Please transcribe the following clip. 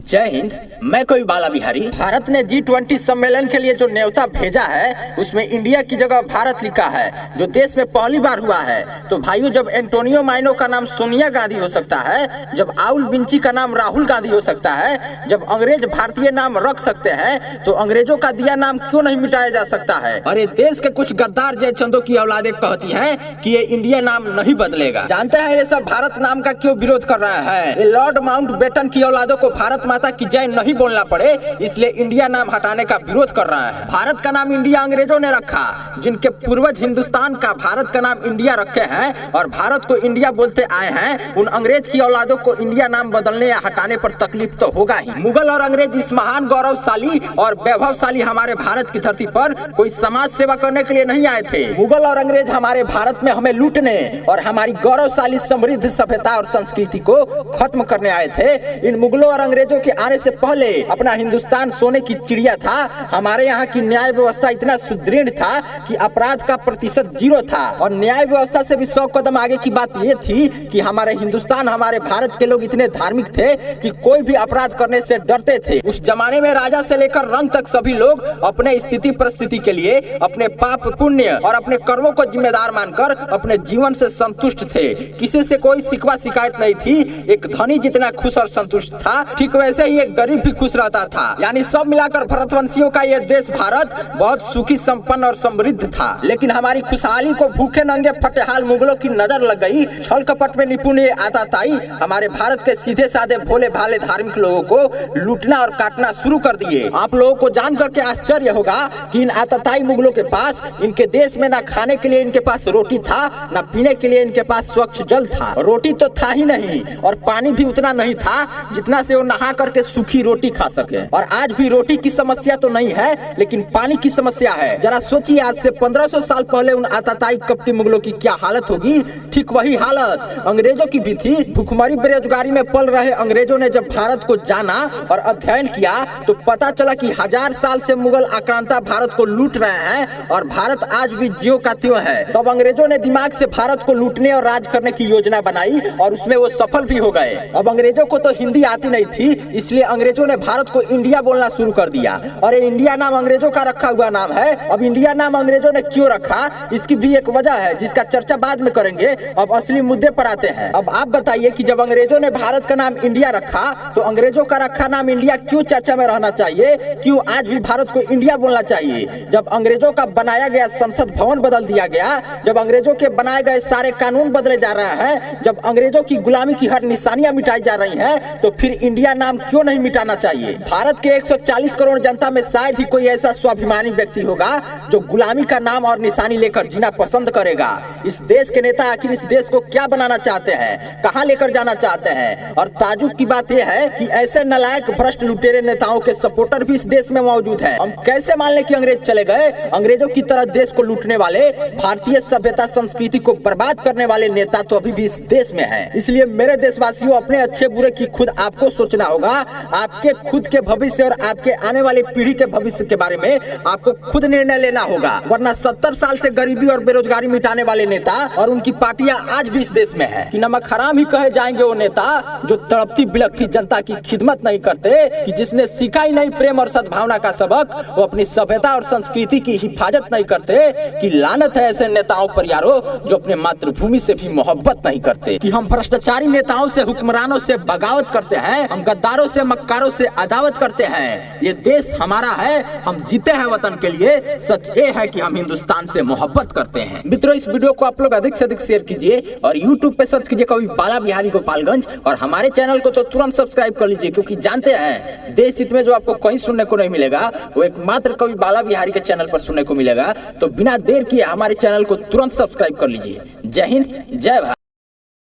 जय हिंद। मैं कोई बाला बिहारी। भारत ने G20 सम्मेलन के लिए जो न्योता भेजा है उसमें इंडिया की जगह भारत लिखा है, जो देश में पहली बार हुआ है। तो भाइयों, जब एंटोनियो माइनो का नाम सोनिया गांधी हो सकता है, जब आउल बिंची का नाम राहुल गांधी हो सकता है, जब अंग्रेज भारतीय नाम रख सकते हैं, तो अंग्रेजों का दिया नाम क्यों नहीं मिटाया जा सकता है। और ये देश के कुछ गद्दार जय चंदो की औलादें कहती हैं कि ये इंडिया नाम नहीं बदलेगा। जानते हैं ये सब भारत नाम का क्यों विरोध कर रहा है। ये लॉर्ड माउंटबेटन की औलादों को भारत माता की जय नहीं बोलना पड़े, इसलिए इंडिया नाम हटाने का विरोध कर रहा है। भारत का नाम इंडिया अंग्रेजों ने रखा, जिनके पूर्वज हिंदुस्तान का भारत का नाम इंडिया रखे हैं और भारत को इंडिया बोलते आए हैं। उन अंग्रेज की औलादों को इंडिया नाम बदलने या हटाने पर तकलीफ तो होगा ही। मुगल और अंग्रेज इस महान गौरवशाली और वैभवशाली हमारे भारत की धरती पर कोई समाज सेवा करने के लिए नहीं आए थे। मुगल और अंग्रेज हमारे भारत में हमें लूटने और हमारी गौरवशाली समृद्ध सभ्यता और संस्कृति को खत्म करने आए थे। इन मुगलों और अंग्रेजों के आने से पहले अपना हिंदुस्तान सोने की चिड़िया था। हमारे यहाँ की न्याय व्यवस्था इतना सुदृढ़ था कि अपराध का प्रतिशत 0 था। और न्याय व्यवस्था से भी 100 कदम आगे की बात ये थी कि हमारे हिंदुस्तान, हमारे भारत के लोग इतने धार्मिक थे कि कोई भी अपराध करने से डरते थे। उस जमाने में राजा से लेकर रंग तक सभी लोग अपने स्थिति परिस्थिति के लिए अपने पाप पुण्य और अपने कर्मों को जिम्मेदार मानकर अपने जीवन से संतुष्ट थे। किसी से कोई शिकवा शिकायत नहीं थी। एक धनी जितना खुश और संतुष्ट था, ठीक वैसे ही एक गरीब भी खुश रहता था। यानी सब मिलाकर भारतवंशियों का यह देश भारत बहुत सुखी, संपन्न और समृद्ध था। लेकिन हमारी खुशहाली को भूखे नंगे फटेहाल मुगलों की नजर लग गई। छल कपट में निपुण आताताई हमारे भारत के सीधे साधे भोले भाले धार्मिक लोगों को लूटना और काटना शुरू कर दिए। आप लोगों को जान करके आश्चर्य होगा कि इन आताताई मुगलों के पास, इनके देश में ना खाने के लिए इनके पास रोटी था, ना पीने के लिए इनके पास स्वच्छ जल था। रोटी तो था ही नहीं और पानी भी उतना नहीं था जितना से वो नहा करके सूखी रोटी खा सके। और आज भी रोटी की समस्या तो नहीं है, लेकिन पानी की समस्या है। जरा सोचिए, आज से 1500 साल पहले उन आताताई कपटी मुगलों की क्या हालत होगी। ठीक वही हालत अंग्रेजों की भी थी। भूखमरी बेरोजगारी में पल रहे अंग्रेजों ने जब भारत को जाना और अध्ययन किया तो पता चला कि 1000 साल से मुगल आक्रांता भारत को लूट रहे हैं और भारत आज भी ज्यों का त्यों है। तब अंग्रेजों ने दिमाग से भारत को लूटने और राज करने की योजना बनाई और उसमें वो सफल भी हो गए। अब अंग्रेजों को तो हिंदी आती नहीं थी, इसलिए अंग्रेजों ने भारत को इंडिया बोलना शुरू कर दिया। और ये इंडिया नाम अंग्रेजों का रखा हुआ नाम है। अब इंडिया नाम अंग्रेजों ने क्यों रखा, इसकी भी एक वजह है जिसका चर्चा बाद में करेंगे। अब असली मुद्दे पर आते हैं। अब आप बताइए कि जब अंग्रेजों ने भारत का नाम इंडिया रखा तो अंग्रेजों का रखा नाम इंडिया क्यों चर्चा में रहना चाहिए, क्यों आज भी भारत को इंडिया बोलना चाहिए। जब अंग्रेजों का बनाया गया संसद भवन बदल दिया गया, जब अंग्रेजों के बनाए गए सारे कानून बदले जा रहे हैं, जब अंग्रेजों की गुलामी की हर निशानियां मिटाई जा रही हैं, तो फिर इंडिया नाम क्यों नहीं मिटाना चाहिए। भारत के 140 करोड़ जनता में शायद ही कोई ऐसा स्वाभिमानी व्यक्ति होगा जो गुलामी का नाम और निशानी लेकर जीना पसंद करेगा। इस देश के नेता आखिर इस देश को क्या बनाना चाहते हैं, कहां लेकर जाना चाहते हैं। और ताजुब की बात यह है कि ऐसे नालायक भ्रष्ट लुटेरे नेताओं के सपोर्टर भी इस देश में मौजूद हैं। हम कैसे मान लें कि अंग्रेज चले गए। अंग्रेजों की तरह देश को लूटने वाले, भारतीय सभ्यता संस्कृति को बर्बाद करने वाले नेता तो अभी भी इस देश में हैं। इसलिए मेरे देशवासियों, अपने अच्छे बुरे की खुद आपको सोचना होगा। आपके खुद के भविष्य और आपके आने वाली पीढ़ी के भविष्य के बारे में आपको खुद निर्णय लेना होगा। वरना 70 साल से गरीबी और बेरोजगारी मिटाने वाले नेता और उनकी पार्टियां आज भी इस देश में है कि नमक हराम ही कहे जाएंगे वो नेता जो तड़पती बिलखती जनता की खिदमत नहीं करते, कि जिसने सीखा ही नहीं प्रेम और सद्भावना का सबक, वो अपनी सभ्यता और संस्कृति की हिफाजत नहीं करते। कि लानत है ऐसे नेताओं पर यारो जो अपने मातृभूमि से भी मोहब्बत नहीं करते। कि हम भ्रष्टाचारी नेताओं से, हुक्मरानों से बगावत करते हैं, हम गद्दारों से, मक्कारों से अदावत करते हैं। ये देश हमारा है, हम जीते हैं वतन के लिए। सच ये है कि हम हिंदुस्तान से मोहब्बत करते हैं। मित्रों, इस वीडियो को आप लोग अधिक से अधिक शेयर कीजिए और YouTube पे सर्च कीजिए कवि बाला बिहारी गोपालगंज और हमारे चैनल को तो तुरंत सब्सक्राइब कर लीजिए, क्योंकि जानते हैं देश हित में जो आपको कहीं सुनने को नहीं मिलेगा वो एकमात्र कवि बाला बिहारी के चैनल पर सुनने को मिलेगा। तो बिना देर किए हमारे चैनल को तुरंत सब्सक्राइब कर लीजिए। जय हिंद, जय भारत।